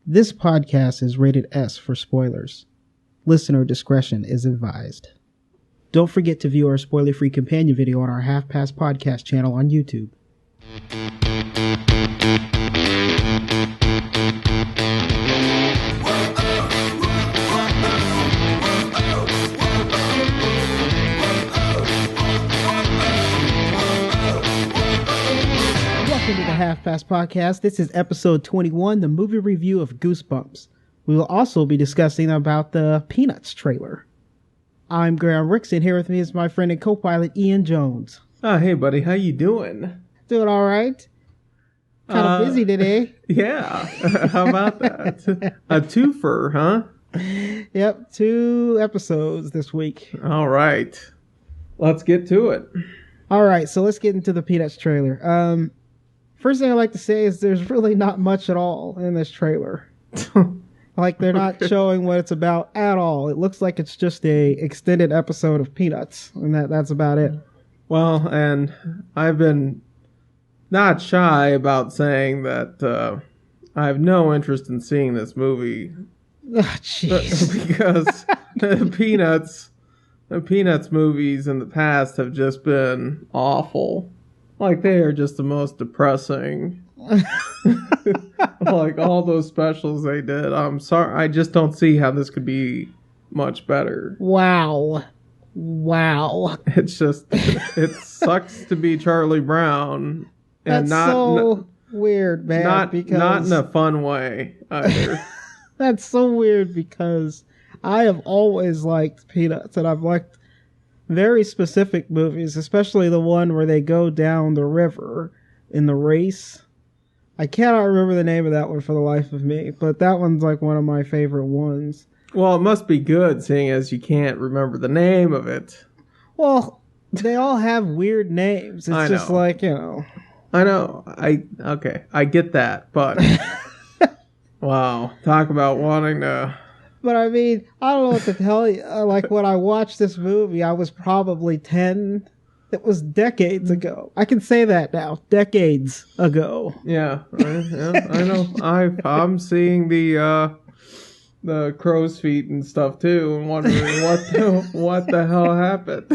This podcast is rated S for spoilers. Listener discretion is advised. Don't forget to view our spoiler-free companion video on our Half Past Podcast channel on YouTube. Welcome to the Half Past Podcast. This is episode 21, the movie review of Goosebumps. We will also be discussing about the Peanuts trailer. I'm Graham Ricks, and here with me is my friend and co-pilot Ian Jones. Oh, hey, buddy. How you doing? Doing all right. Kind of busy today. Yeah. How about that? A twofer, huh? Yep, 2 episodes this week. All right. Let's get to it. All right, so let's get into the Peanuts trailer. First thing I'd like to say is there's really not much at all in this trailer. Like, they're not showing what it's about at all. It looks like it's just a extended episode of Peanuts, and that's about it. Well, and I've been not shy about saying that I have no interest in seeing this movie. Oh, jeez. Because the Peanuts movies in the past have just been awful. Like, they are just the most depressing. Like, all those specials they did. I'm sorry. I just don't see how this could be much better. Wow. It's just, it sucks to be Charlie Brown. And That's weird, man. Not in a fun way, either. That's so weird because I have always liked Peanuts, and I've liked very specific movies, especially the one where they go down the river in the race. I cannot remember the name of that one for the life of me, but that one's like one of my favorite ones. Well, it must be good, seeing as you can't remember the name of it. Well, they all have weird names. It's just like, you know. I know. I get that, but wow, talk about wanting to. But I mean, I don't know what to tell you. Like, when I watched this movie, I was probably 10. It was decades ago. I can say that now. Decades ago. Yeah, I know. I'm seeing the crow's feet and stuff too, and wondering what the hell happened.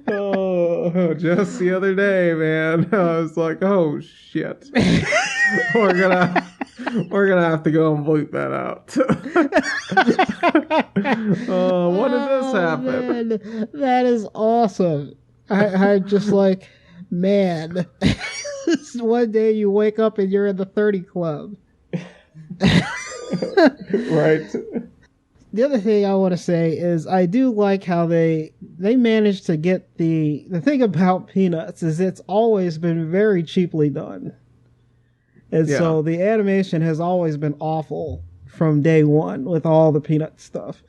Oh, just the other day, man, I was like, oh shit, we're gonna have to go and bleep that out. When did this happen? Man, that is awesome. I'm just like, man, one day you wake up and you're in the 30 club. Right. The other thing I want to say is I do like how they managed to get the thing about Peanuts is it's always been very cheaply done. And so the animation has always been awful from day one with all the Peanut stuff.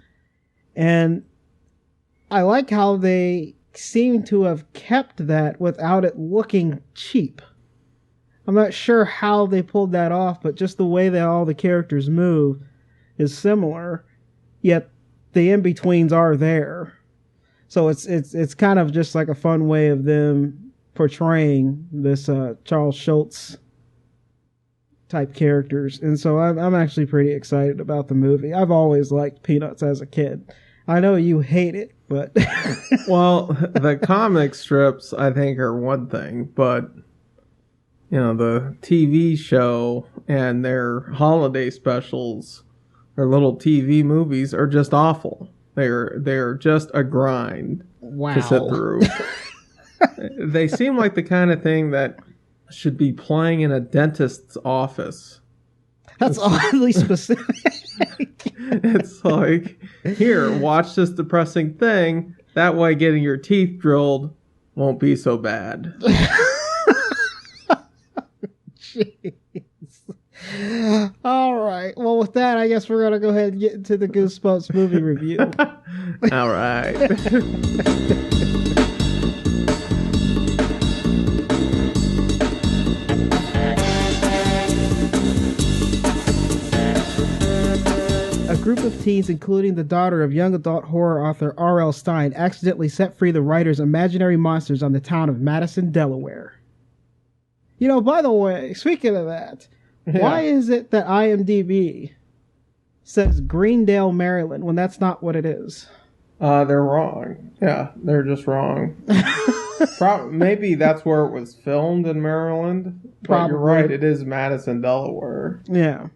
And I like how they seem to have kept that without it looking cheap. I'm not sure how they pulled that off, but just the way that all the characters move is similar, yet the in-betweens are there. So it's kind of just like a fun way of them portraying this Charles Schultz type characters. And so I'm actually pretty excited about the movie. I've always liked Peanuts as a kid. I know you hate it, but well, the comic strips I think are one thing, but you know, the TV show and their holiday specials or little TV movies are just awful. They're just a grind to sit through. They seem like the kind of thing that should be playing in a dentist's office. That's oddly specific. It's like, here, watch this depressing thing. That way getting your teeth drilled won't be so bad. Jeez. All right. Well, with that, I guess we're going to go ahead and get into the Goosebumps movie review. All right. A group of teens, including the daughter of young adult horror author R.L. Stine, accidentally set free the writer's imaginary monsters on the town of Madison, Delaware. You know, by the way, speaking of that, Why is it that IMDb says Greendale, Maryland, when that's not what it is? They're wrong. Yeah, they're just wrong. Maybe that's where it was filmed in Maryland. But you're right, it is Madison, Delaware. Yeah.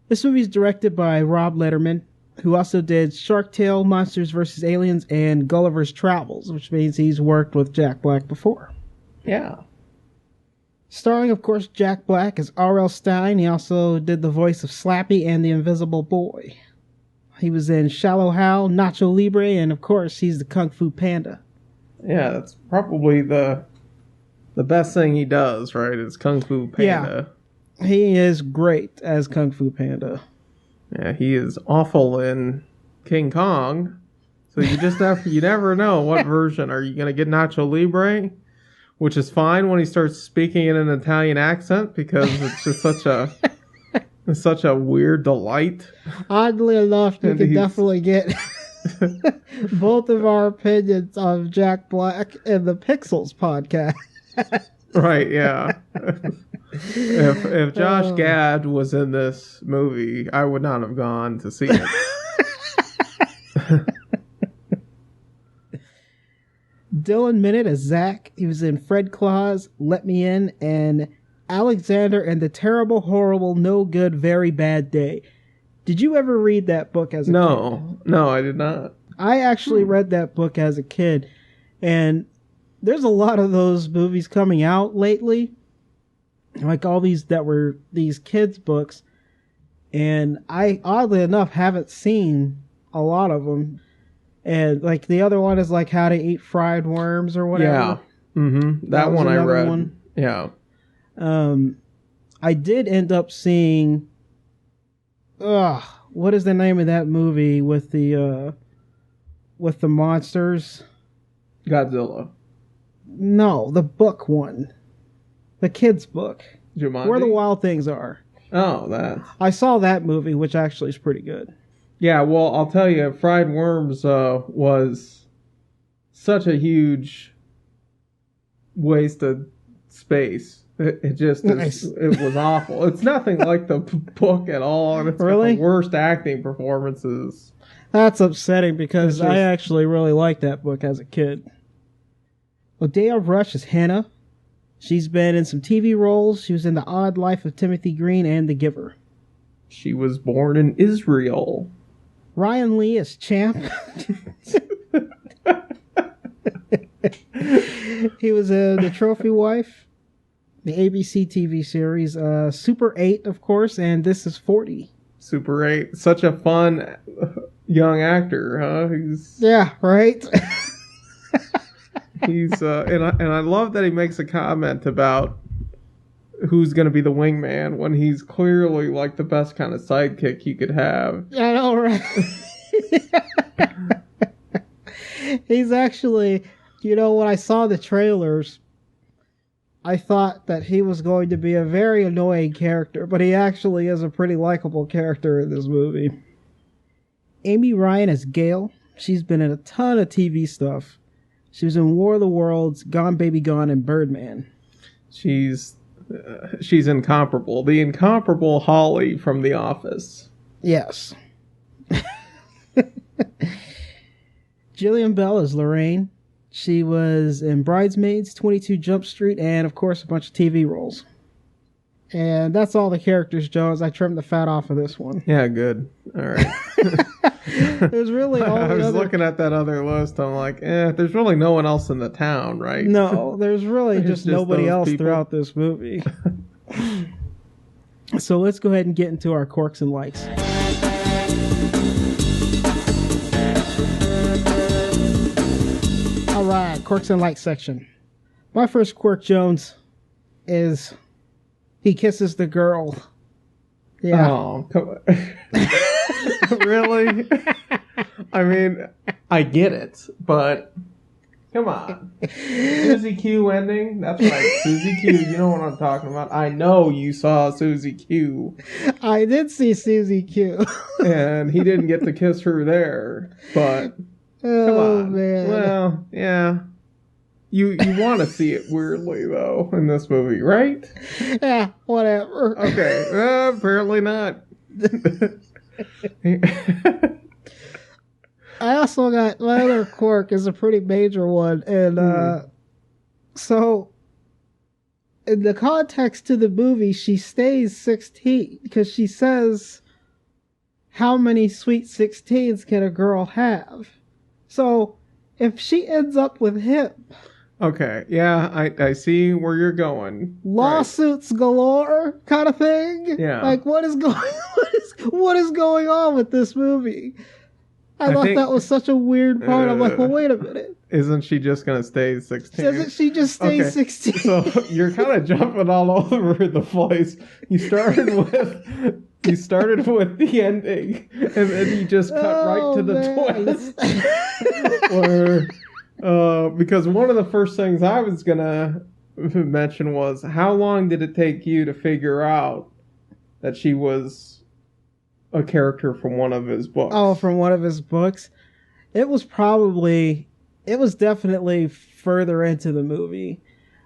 This movie is directed by Rob Letterman, who also did Shark Tale, Monsters vs. Aliens, and Gulliver's Travels, which means he's worked with Jack Black before. Yeah. Starring, of course, Jack Black as R.L. Stine. He also did the voice of Slappy and the Invisible Boy. He was in Shallow Hal, Nacho Libre, and of course, he's the Kung Fu Panda. Yeah, that's probably the best thing he does, right? Is Kung Fu Panda. Yeah, he is great as Kung Fu Panda. Yeah, he is awful in King Kong. So you never know what version. Are you going to get Nacho Libre? Which is fine when he starts speaking in an Italian accent because it's just such a weird delight. Oddly enough, you can definitely get both of our opinions of Jack Black in the Pixels podcast. Right, yeah. If Josh Gad was in this movie, I would not have gone to see it. Dylan Minnett as Zach. He was in Fred Claus, Let Me In, and Alexander and the Terrible, Horrible, No Good, Very Bad Day. Did you ever read that book as a kid? No, I did not. I actually read that book as a kid, and there's a lot of those movies coming out lately, like all these that were these kids' books, and I, oddly enough, haven't seen a lot of them. And like the other one is like How to Eat Fried Worms or whatever. Yeah. Mm-hmm. That one I read. One. Yeah. I did end up seeing what is the name of that movie with the monsters? Godzilla. No, the book one. The kids' book. Jumanji? Where the Wild Things Are. Oh, that. I saw that movie, which actually is pretty good. Yeah, well, I'll tell you, Fried Worms was such a huge waste of space. It just it was awful. It's nothing like the book at all, and it's got the worst acting performances. That's upsetting because I actually really liked that book as a kid. Odea Rush is Hannah. She's been in some TV roles. She was in The Odd Life of Timothy Green and The Giver. She was born in Israel. Ryan Lee is Champ. He was in The Trophy Wife, the ABC TV series, Super 8, of course, and This Is 40. Super 8. Such a fun young actor, huh? Yeah, right? He's and I love that he makes a comment about who's going to be the wingman when he's clearly like the best kind of sidekick you could have. I know, right? He's actually, when I saw the trailers, I thought that he was going to be a very annoying character, but he actually is a pretty likable character in this movie. Amy Ryan as Gail. She's been in a ton of TV stuff. She was in War of the Worlds, Gone Baby Gone, and Birdman. She's incomparable. The incomparable Holly from The Office. Yes. Jillian Bell is Lorraine. She was in Bridesmaids, 22 Jump Street, and of course a bunch of TV roles. And that's all the characters, Joe, as I trimmed the fat off of this one. Yeah, good. All right. There's really all I was looking at that other list. I'm like, there's really no one else in the town, right? No, there's really just nobody else throughout this movie. So let's go ahead and get into our quirks and likes. All right, quirks and likes section. My first quirk, Jones, is he kisses the girl. Yeah. Oh, come on. Really? I mean, I get it, but come on. Susie Q ending? That's right. Susie Q, you know what I'm talking about. I know you saw Susie Q. I did see Susie Q. And he didn't get to kiss her there, but come on. Man. Well, yeah. You want to see it weirdly, though, in this movie, right? Yeah, whatever. Okay, apparently not. I also got my other quirk is a pretty major one, and so in the context to the movie, she stays 16 because she says, "How many sweet 16s can a girl have?" So if she ends up with him, okay, yeah, I see where you're going. Lawsuits galore, kind of thing. Yeah, like what is going on with this movie? I thought that was such a weird part. I'm like, well, wait a minute. Isn't she just going to stay 16? Doesn't she just stay 16? So you're kind of jumping all over the place. You started with the ending, and then you just cut right to the twist. Because one of the first things I was going to mention was, how long did it take you to figure out that she was a character from one of his books? Oh, from one of his books? It was definitely further into the movie.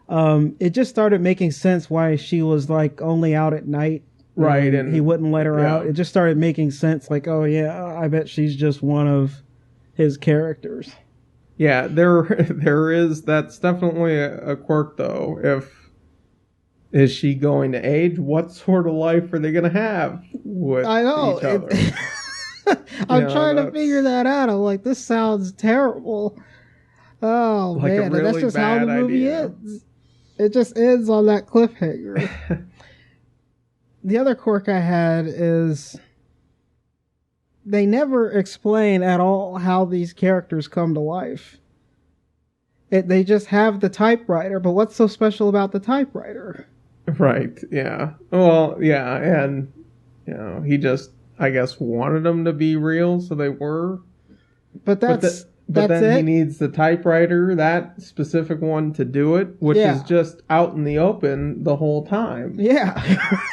It just started making sense why she was like only out at night. Right. And he wouldn't let her out. It just started making sense. Like, oh yeah, I bet she's just one of his characters. Yeah, there is. That's definitely a quirk, though. Is she going to age? What sort of life are they going to have with each other? I'm trying to figure that out. I'm like, this sounds terrible. Oh, like man. Really, and that's just how the movie ends. It just ends on that cliffhanger. The other quirk I had is they never explain at all how these characters come to life. They just have the typewriter, but what's so special about the typewriter? Right, yeah. Well, yeah, and, he just, I guess, wanted them to be real, so they were. But that's then it? He needs the typewriter, that specific one, to do it, which is just out in the open the whole time. Yeah.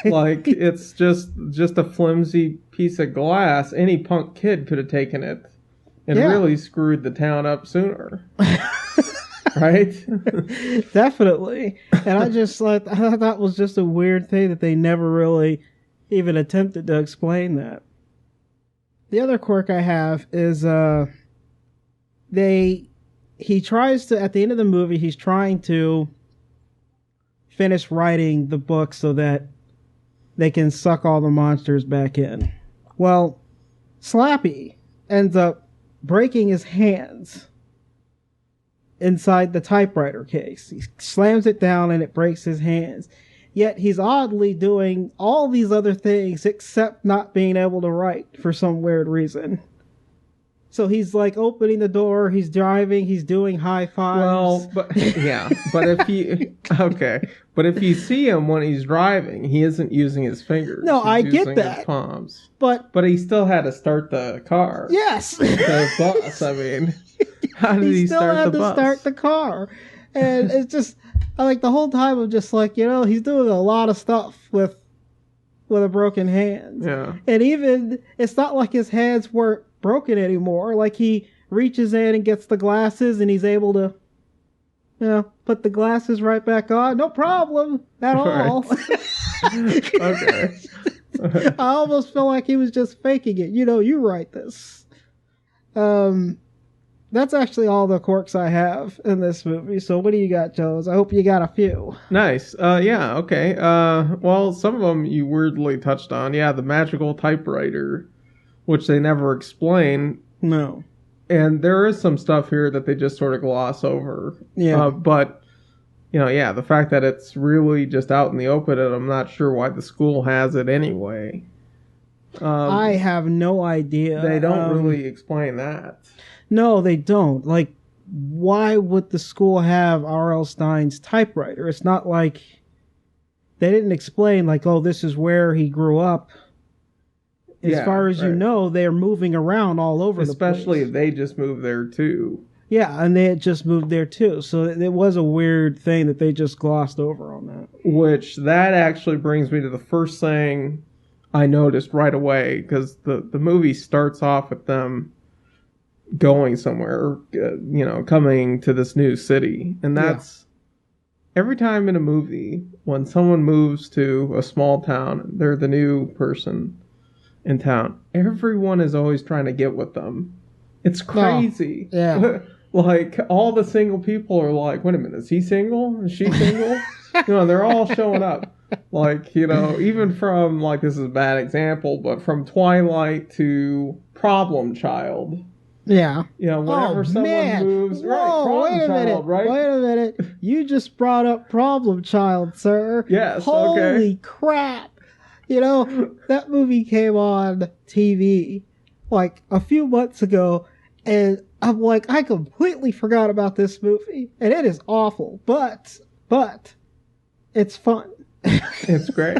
Like, it's just a flimsy piece of glass. Any punk kid could have taken it and really screwed the town up sooner. Right? Definitely. And I thought that was just a weird thing that they never really even attempted to explain that. The other quirk I have is he tries to, at the end of the movie, he's trying to finish writing the book so that they can suck all the monsters back in. Well, Slappy ends up breaking his hands inside the typewriter case. He slams it down and it breaks his hands. Yet he's oddly doing all these other things except not being able to write for some weird reason. So he's like opening the door, he's driving, he's doing high fives. Well, but if you see him when he's driving, he isn't using his fingers. No, he's I using get that. His palms. But he still had to start the car. Yes. The bus, I mean. How did he start the bus? He still had to start the car. And it's just, I like the whole time I'm just like, he's doing a lot of stuff with a broken hand. Yeah. And even, it's not like his hands weren't broken anymore. Like he reaches in and gets the glasses and he's able to, put the glasses right back on. No problem at all. Okay. I almost feel like he was just faking it. You write this. That's actually all the quirks I have in this movie. So what do you got, Jones? I hope you got a few. Nice. Yeah, okay. Well, some of them you weirdly touched on. Yeah, the magical typewriter, which they never explain. No. And there is some stuff here that they just sort of gloss over. Yeah. But, the fact that it's really just out in the open, and I'm not sure why the school has it anyway. I have no idea. They don't really explain that. No, they don't. Like, why would the school have R.L. Stine's typewriter? It's not like they didn't explain, like, oh, this is where he grew up. As far as you know, they're moving around all over the place. Especially if they just moved there, too. Yeah, and they had just moved there, too. So it was a weird thing that they just glossed over on that. Which, that actually brings me to the first thing I noticed right away, because the movie starts off with them going somewhere, coming to this new city. And that's every time in a movie when someone moves to a small town, they're the new person in town. Everyone is always trying to get with them. It's crazy. Oh, yeah. Like, all the single people are like, wait a minute, is he single? Is she single? They're all showing up. Like, even from, like, this is a bad example, but from Twilight to Problem Child. Yeah. Whenever someone moves... Whoa, right, Problem Child, right? Wait a minute. You just brought up Problem Child, sir. Yes, Holy crap. That movie came on TV, like, a few months ago, and I'm like, I completely forgot about this movie, and it is awful, but it's fun. It's great.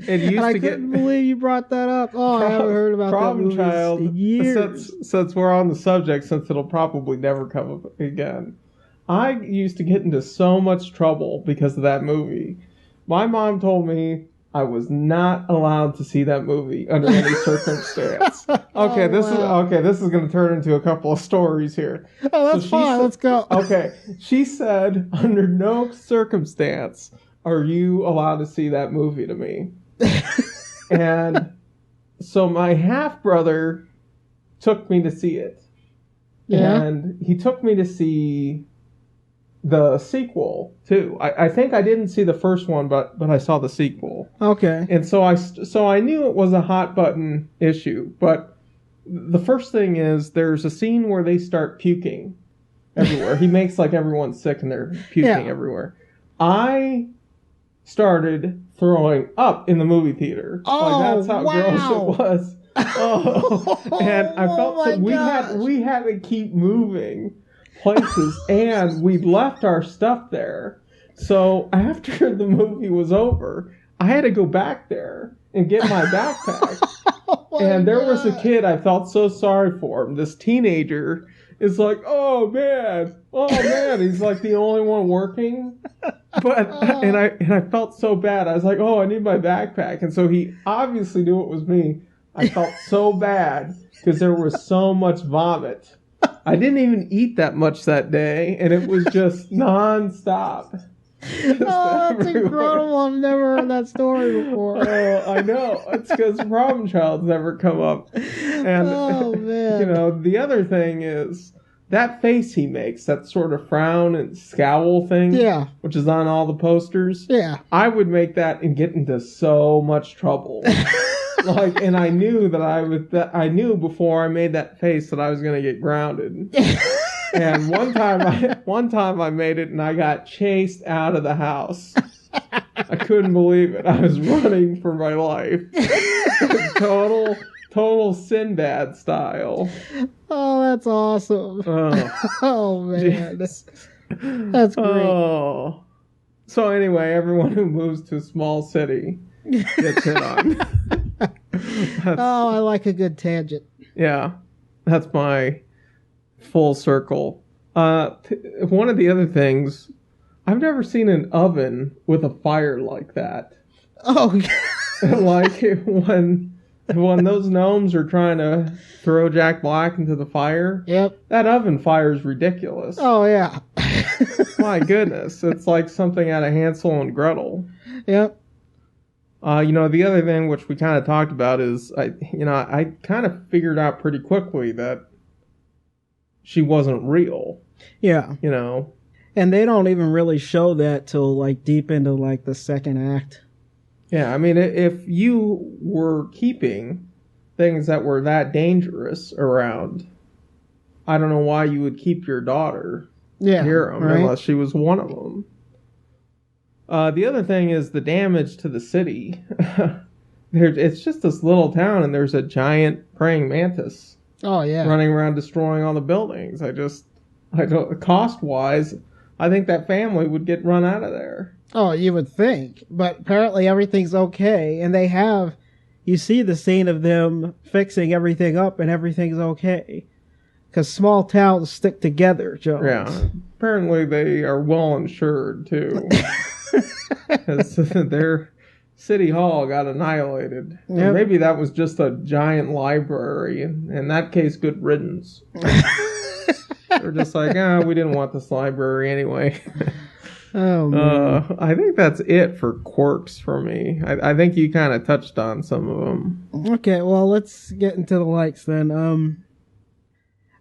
And I couldn't believe you brought that up. Oh, I haven't heard about Problem that movie Child, in years. Since we're on the subject, since it'll probably never come up again, I used to get into so much trouble because of that movie. My mom told me I was not allowed to see that movie under any circumstance. Okay, this is going to turn into a couple of stories here. Oh, that's fine. Let's go. Okay, she said, under no circumstance are you allowed to see that movie to me. And so my half brother took me to see it. Yeah. And he took me to see the sequel too. I think I didn't see the first one, but I saw the sequel. Okay. And so I knew it was a hot button issue. But the first thing is there's a scene where they start puking everywhere. He makes like everyone sick and they're puking everywhere. I started throwing up in the movie theater. Oh, like that's how gross it was. Oh, and I felt we had to keep moving places, and we left our stuff there. So after the movie was over, I had to go back there and get my backpack. And there was a kid I felt so sorry for him. This teenager is like, oh man, he's like the only one working. But and I felt so bad. I was like, oh, I need my backpack. And so he obviously knew it was me. I felt so bad because there was so much vomit. I didn't even eat that much that day, and it was just nonstop. That's incredible. I've never heard that story before. Oh, I know. It's because Problem Child's never come up. And, man. The other thing is that face he makes, that sort of frown and scowl thing, which is on all the posters. Yeah. I would make that and get into so much trouble. And I knew I knew before I made that face that I was going to get grounded. And one time I made it and I got chased out of the house. I couldn't believe it. I was running for my life. Total Sinbad style. Oh, that's awesome. Oh man. That's great. Oh. So anyway, everyone who moves to a small city gets hit on. I like a good tangent. Yeah, that's my full circle. One of the other things, I've never seen an oven with a fire like that. Oh, like when those gnomes are trying to throw Jack Black into the fire. Yep. That oven fire is ridiculous. Oh yeah. My goodness, it's like something out of Hansel and Gretel. Yep. The other thing which we kind of talked about is I kind of figured out pretty quickly that she wasn't real. Yeah. And they don't even really show that till like deep into like the second act. Yeah, I mean, if you were keeping things that were that dangerous around, I don't know why you would keep your daughter near them unless she was one of them. The other thing is the damage to the city. It's just this little town, and there's a giant praying mantis. Oh yeah, running around destroying all the buildings. Cost-wise, I think that family would get run out of there. Oh, you would think, but apparently everything's okay, and they have. You see the scene of them fixing everything up, and everything's okay. Because small towns stick together, Jones. Yeah, apparently they are well insured too. Because their city hall got annihilated. Yep. Maybe that was just a giant library. In that case, good riddance. They're just like, we didn't want this library anyway. Oh, man. I think that's it for quirks for me. I think you kind of touched on some of them. Okay, well, let's get into the likes then.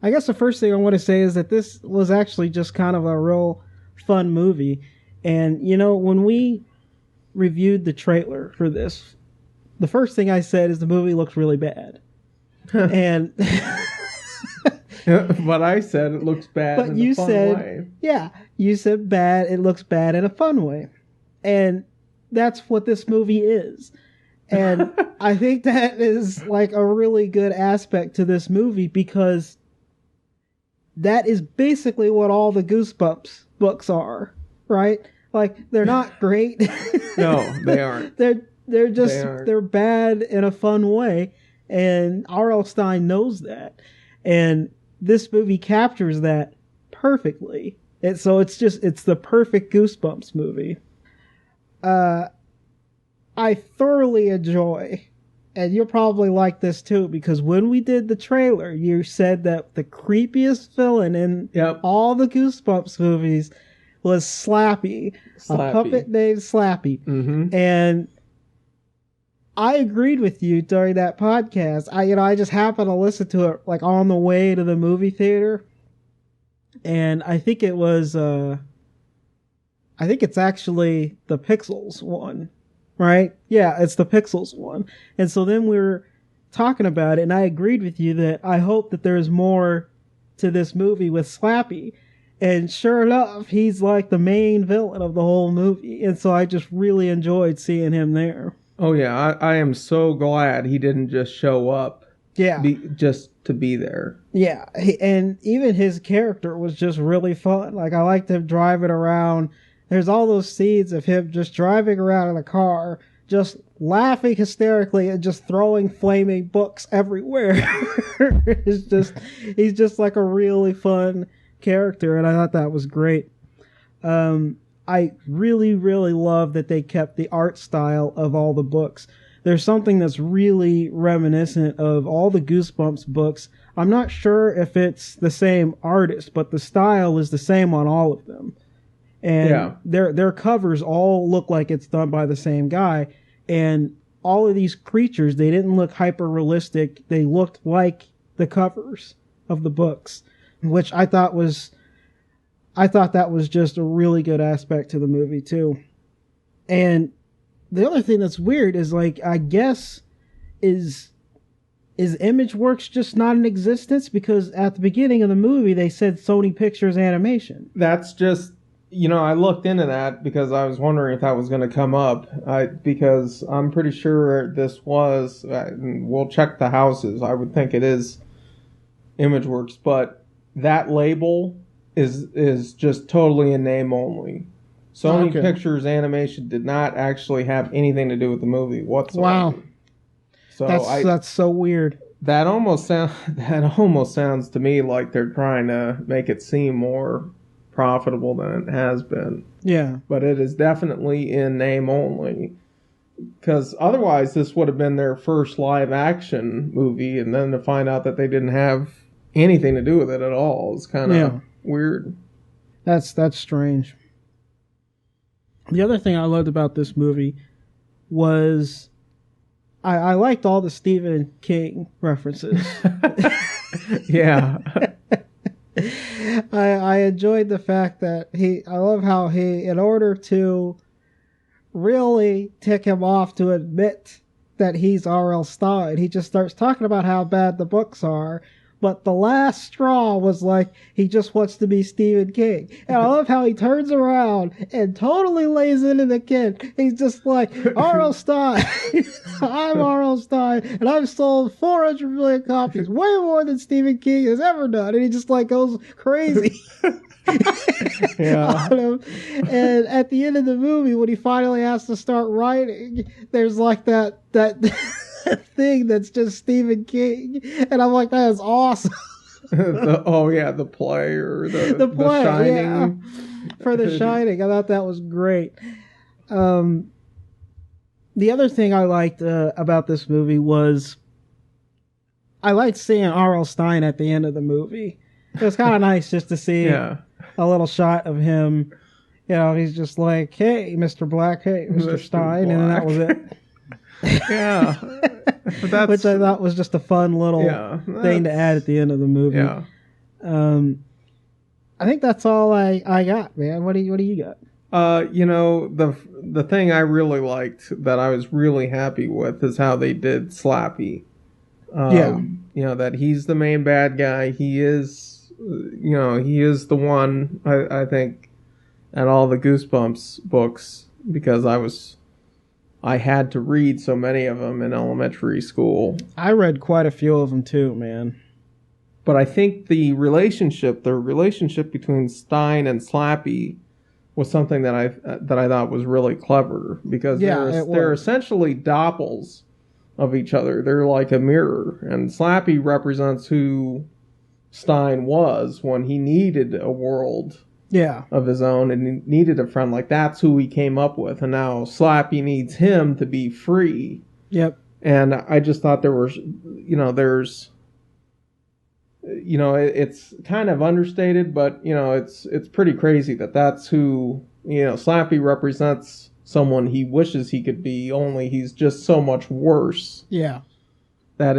I guess the first thing I want to say is that this was actually just kind of a real fun movie. And, when we reviewed the trailer for this, the first thing I said is the movie looks really bad. And... But I said it looks bad in a fun way. Yeah, you said bad, it looks bad in a fun way. And that's what this movie is. And I think that is like a really good aspect to this movie because that is basically what all the Goosebumps books are, right? Like, they're not great. No, they aren't. They're bad in a fun way. And R.L. Stine knows that. And this movie captures that perfectly. It's the perfect Goosebumps movie. I thoroughly enjoy, and you'll probably like this too, because when we did the trailer, you said that the creepiest villain in all the Goosebumps movies was Slappy. A puppet named Slappy. Mm-hmm. And I agreed with you during that podcast. I just happened to listen to it like on the way to the movie theater. And I think it was, I think it's actually the Pixels one, right? Yeah, it's the Pixels one. And so then we were talking about it and I agreed with you that I hope that there's more to this movie with Slappy. And sure enough, he's like the main villain of the whole movie. And so I just really enjoyed seeing him there. Oh, yeah. I am so glad he didn't just show up. Yeah. Just to be there. Yeah. And even his character was just really fun. Like, I liked him driving around. There's all those scenes of him just driving around in a car, just laughing hysterically and just throwing flaming books everywhere. He's just like a really fun character. And I thought that was great. I really, really love that they kept the art style of all the books. There's something that's really reminiscent of all the Goosebumps books. I'm not sure if it's the same artist, but the style is the same on all of them. And their covers all look like it's done by the same guy. And all of these creatures, they didn't look hyper realistic. They looked like the covers of the books, which I thought that was just a really good aspect to the movie too. And the other thing that's weird is, like, I guess is ImageWorks just not in existence? Because at the beginning of the movie they said Sony Pictures Animation. That's just, I looked into that because I was wondering if that was going to come up. Because I'm pretty sure this was, we'll check the houses. I would think it is ImageWorks, but that label is just totally in name only. Sony Pictures Animation did not actually have anything to do with the movie whatsoever. Wow. So that's so weird. That almost sounds to me like they're trying to make it seem more profitable than it has been. Yeah. But it is definitely in name only. Because otherwise this would have been their first live action movie, and then to find out that they didn't have anything to do with it at all is kind of weird. That's strange. The other thing I loved about this movie was I liked all the Stephen King references. Yeah. I enjoyed the fact that I love how in order to really tick him off to admit that he's R.L. Stine, he just starts talking about how bad the books are. But the last straw was like, he just wants to be Stephen King. And I love how he turns around and totally lays into the kid. He's just like, R.L. Stine. I'm R.L. Stine. And I've sold 400 million copies. Way more than Stephen King has ever done. And he just like goes crazy. Yeah. And at the end of the movie, when he finally has to start writing, there's like that thing that's just Stephen King, and I'm like, that is awesome. The play or the play, Shining. Yeah. For The Shining, I thought that was great. The other thing I liked about this movie was I liked seeing R.L. Stine at the end of the movie. it was kind of nice just to see Yeah. a little shot of him. You know, he's just like, "Hey, Mr. Black, hey, Mr. Stine," and then that was it. Yeah. But Which I thought was just a fun little thing to add at the end of the movie. Yeah. I think that's all I got, man. What do you got? You know, the thing I really liked that I was really happy with is how they did Slappy. You know, that he's the main bad guy. He is, you know, he is the one, I think, at all the Goosebumps books, because I had to read so many of them in elementary school. I read quite a few of them too, man. But I think the relationship between Stine and Slappy was something that I thought was really clever, because they're essentially doppels of each other. They're like a mirror, and Slappy represents who Stine was when he needed a world of his own and he needed a friend. Like, that's who he came up with, and now Slappy needs him to be free. Yep. And I just thought it's kind of understated, but, it's pretty crazy that's who, Slappy represents someone he wishes he could be, only he's just so much worse. Yeah. That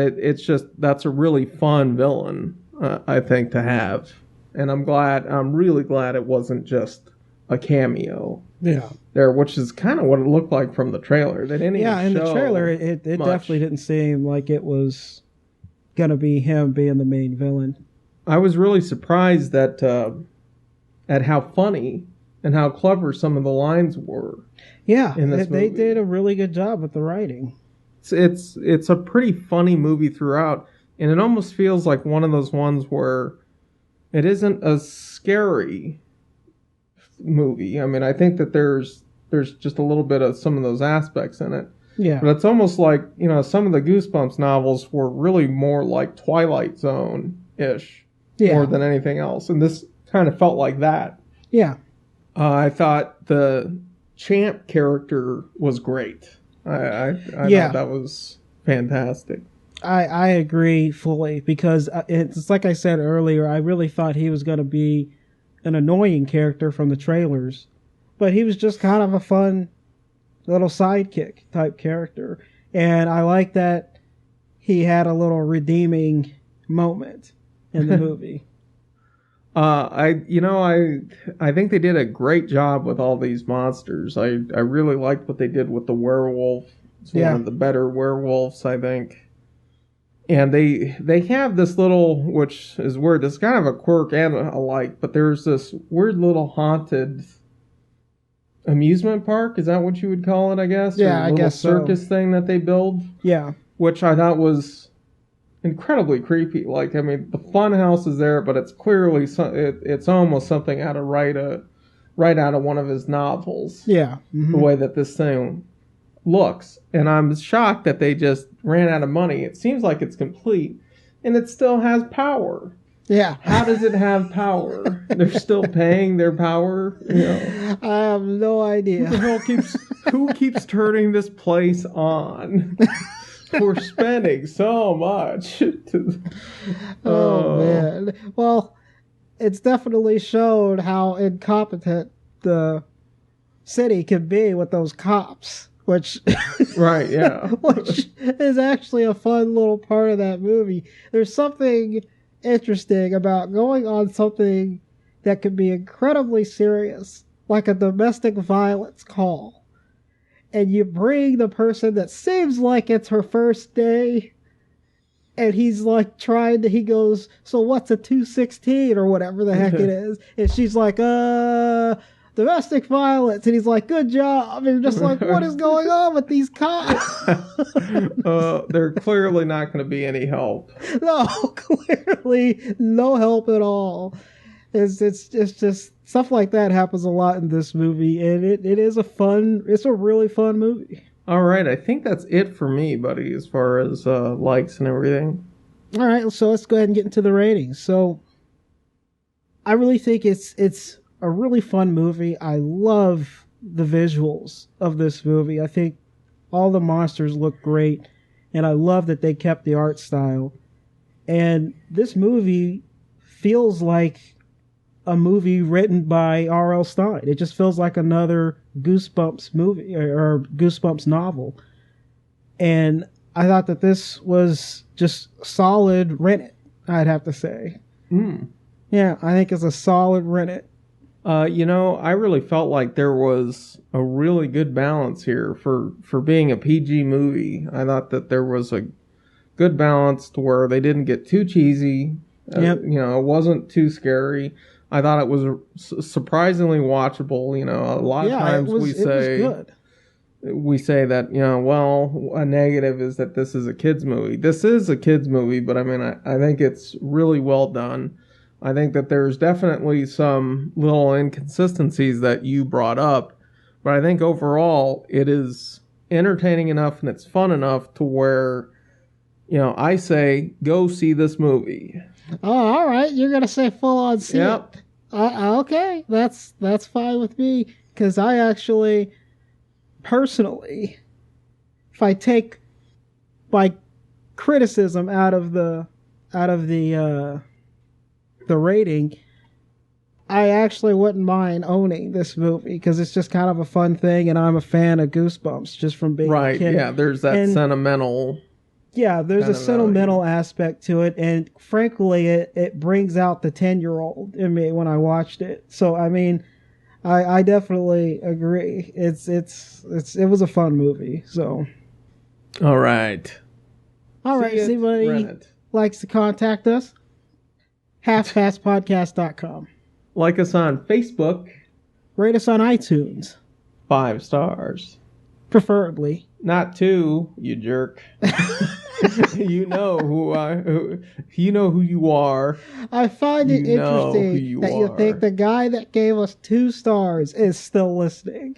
that's a really fun villain, I think, to have. And I'm really glad it wasn't just a cameo. Yeah. There, which is kind of what it looked like from the trailer. They didn't even in the trailer, it definitely didn't seem like it was going to be him being the main villain. I was really surprised at how funny and how clever some of the lines were. Yeah, they did a really good job with the writing. It's a pretty funny movie throughout, and it almost feels like one of those ones where it isn't a scary movie. I mean, I think that there's just a little bit of some of those aspects in it. Yeah. But it's almost like, some of the Goosebumps novels were really more like Twilight Zone-ish more than anything else. And this kind of felt like that. Yeah. I thought the Champ character was great. I thought that was fantastic. I agree fully, because it's like I said earlier, I really thought he was going to be an annoying character from the trailers. But he was just kind of a fun little sidekick type character. And I like that he had a little redeeming moment in the movie. I think they did a great job with all these monsters. I really liked what they did with the werewolf. It's one of the better werewolves, I think. And they have this little, which is weird, it's kind of a quirk and a like, but there's this weird little haunted amusement park. Is that what you would call it, I guess? Yeah, I guess so. Circus thing that they build. Yeah. Which I thought was incredibly creepy. Like, I mean, the fun house is there, but it's clearly it's almost something right out of one of his novels. Yeah. Mm-hmm. The way that this thing looks. And I'm shocked that they just ran out of money. It seems like it's complete, and it still has power. Yeah. How does it have power? They're still paying their power? I have no idea. Who keeps turning this place on? We're spending so much. Oh, man. Well, it's definitely showed how incompetent the city can be with those cops. Which right, yeah. Which is actually a fun little part of that movie. There's something interesting about going on something that could be incredibly serious, like a domestic violence call, and you bring the person that seems like it's her first day, and he's like he goes, "So what's a 216 or whatever the heck it is?" And she's like, domestic violence, and he's like, "Good job." And you're just like, what is going on with these cops? They're clearly not going to be any help. No, clearly no help at all. It's just stuff like that happens a lot in this movie, and it's a really fun movie. All right, I think that's it for me, buddy, as far as likes and everything. All right, so let's go ahead and get into the ratings. So I really think it's a really fun movie. I love the visuals of this movie. I think all the monsters look great, and I love that they kept the art style. And this movie feels like a movie written by R.L. Stine. It just feels like another Goosebumps movie or Goosebumps novel. And I thought that this was just solid rent it, I'd have to say. Yeah, I think it's a solid rent it. I really felt like there was a really good balance here for being a PG movie. I thought that there was a good balance to where they didn't get too cheesy. Yep. It wasn't too scary. I thought it was surprisingly watchable. A lot of times we say that, a negative is that this is a kid's movie. This is a kid's movie, but I mean, I think it's really well done. I think that there's definitely some little inconsistencies that you brought up, but I think overall it is entertaining enough and it's fun enough to where, I say go see this movie. Oh, all right. You're gonna say full on see Yep. it. Okay, that's fine with me, because I actually, personally, if I take my criticism out of the rating, I actually wouldn't mind owning this movie, because it's just kind of a fun thing, and I'm a fan of Goosebumps just from being a kid. Yeah, there's that sentimental. Yeah, there's a sentimental aspect to it, and frankly, it brings out the 10-year-old in me when I watched it. So, I mean, I definitely agree. It was a fun movie. So, all right. If anybody likes to contact us, halfpastpodcast.com. Like us on Facebook. Rate us on iTunes. 5 stars. Preferably. Not 2, you jerk. You know who you are. I find it interesting that you think the guy that gave us 2 stars is still listening.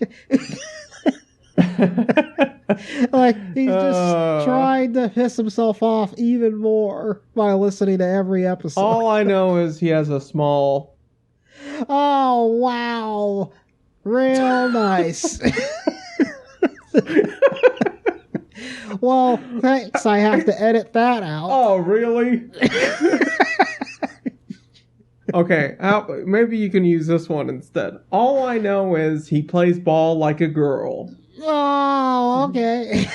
Like, he's just trying to piss himself off even more by listening to every episode. All I know is he has a small... Oh, wow. Real nice. Well, thanks. I have to edit that out. Oh, really? Okay, maybe you can use this one instead. All I know is he plays ball like a girl. Oh, okay.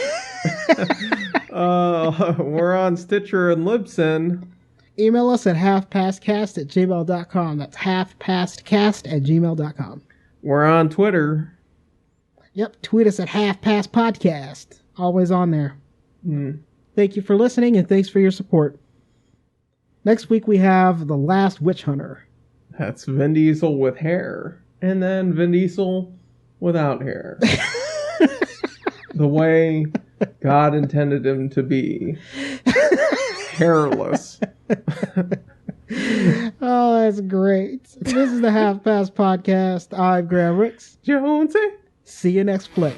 We're on Stitcher and Libsyn. Email us at halfpastcast@gmail.com. That's halfpastcast@gmail.com. We're on Twitter. Yep, tweet us at halfpastpodcast. Always on there. Thank you for listening, and thanks for your support. Next week we have The Last Witch Hunter. That's Vin Diesel with hair. And then Vin Diesel without hair. The way God intended him to be. Hairless. Oh, that's great. This is the Half Past Podcast. I'm Graham Ricks. Jonesy. See you next flick.